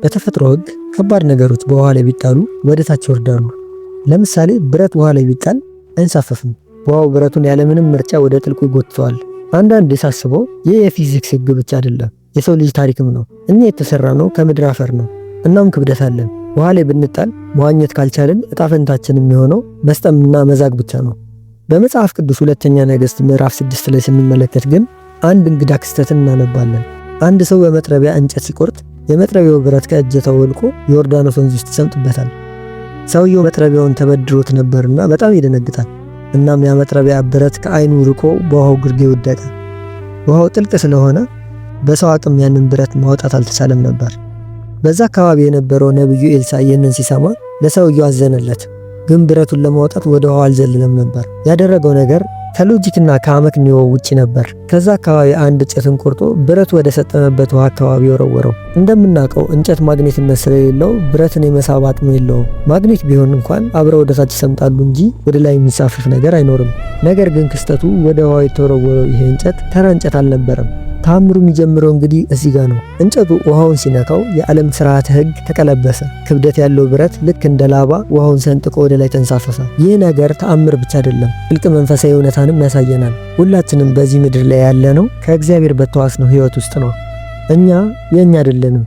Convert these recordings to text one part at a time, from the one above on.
በተፈጥሮ ሕግ ከባድ ነገሮች በውሃ ላይ ቢጣሉ ወደ ታች ይወርዳሉ። ለምሳሌ ብረት ውሃ ላይ ቢጣል አይንሳፈፍም። ውሃው ብረቱን ያለምንም ምርጫ ወደ ጥልቁ ይጎትተዋል። አንዳንዴ ሳስበው ይህ የፊዚክስ ሕግ ብቻ አይደለም፣ የሰው ልጅ ታሪክም ነው። እኛ የተሰራነው ከምድር አፈር ነው። እናም ክብደት አለን። ውሃ ላይ ብንጣል መዋኘት ካልቻልን እጣ ፈንታችን የሚሆነው መስጠምና መዛግ ብቻ ነው። በመጽሐፍ ቅዱስ ሁለተኛ ነገሥት ምዕራፍ 6 ላይ ስንመለከት ግን አንድ እንግዳ ክስተትን እናነባለን። አንድ ሰው በመጥረቢያ እንጨት ሲቆርጥ የመጥረቢያው ብረት ከእጀታው ወልቆ ዮርዳኖስ ወንዝ ውስጥ ይሰምጥበታል። ሰውየው መጥረቢያውን ተበድሮት ነበርና በጣም ይደነግጣል። እናም ያ መጥረቢያ ብረት ከዓይኑ ርቆ በውሃው ግርጌ ወደቀ። ውሃው ጥልቅ ስለሆነ በሰው አቅም ያንን ብረት ማውጣት አልተቻለም ነበር። በዛ አካባቢ የነበረው ነብዩ ኤልሳ ይህንን ሲሰማ ለሰውየው አዘነለት። ግን ብረቱን ለማውጣት ወደ ውሃው አልዘለለም ነበር። ያደረገው ነገር ከሎጂክና ከአመክንዮ ውጪ ነበር። ከዛ አካባቢ አንድ እንጨትን ቆርጦ ብረቱ ወደ ሰጠመበት ውሃ አካባቢ ወረወረው። እንደምናውቀው እንጨት ማግኔትነት ስለሌለው ብረትን የመሳብ አቅም የለውም። ማግኔት ቢሆን እንኳን አብረው ወደ ታች ይሰምጣሉ እንጂ ወደ ላይ የሚሳፈፍ ነገር አይኖርም። ነገር ግን ክስተቱ ወደ ውሃው የተወረወረው ይሄ እንጨት ተራ እንጨት አልነበረም። ተአምሩ የሚጀምረው እንግዲህ እዚህ ጋር ነው። እንጨቱ ውሃውን ሲነካው የዓለም ስርዓተ ሕግ ተቀለበሰ። ክብደት ያለው ብረት ልክ እንደ ላባ ውሃውን ሰንጥቆ ወደ ላይ ተንሳፈፈ። ይህ ነገር ተአምር ብቻ አይደለም፣ ጥልቅ መንፈሳዊ እውነታንም ያሳየናል። ሁላችንም በዚህ ምድር ላይ ያለነው ከእግዚአብሔር በተዋስነው ሕይወት ውስጥ ነው። እኛ የኛ አይደለንም።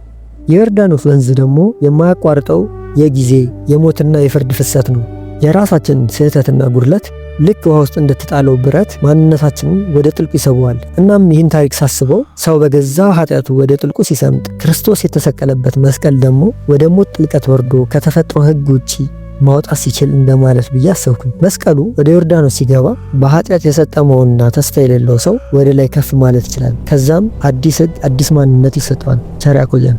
የዮርዳኖስ ወንዝ ደግሞ የማያቋርጠው የጊዜ የሞትና የፍርድ ፍሰት ነው። የራሳችን ስህተትና ጉድለት ልክ ውሃ ውስጥ እንደተጣለው ብረት ማንነታችንን ወደ ጥልቁ ይሰበዋል። እናም ይህን ታሪክ ሳስበው ሰው በገዛ ኃጢአቱ ወደ ጥልቁ ሲሰምጥ፣ ክርስቶስ የተሰቀለበት መስቀል ደግሞ ወደ ሞት ጥልቀት ወርዶ ከተፈጥሮ ሕግ ውጪ ማውጣት ሲችል እንደማለት ብዬ አሰብኩኝ። መስቀሉ ወደ ዮርዳኖስ ሲገባ በኃጢአት የሰጠመውና ተስፋ የሌለው ሰው ወደ ላይ ከፍ ማለት ይችላል። ከዛም አዲስ ሕግ፣ አዲስ ማንነት ይሰጠዋል። ቸር ያቆየን።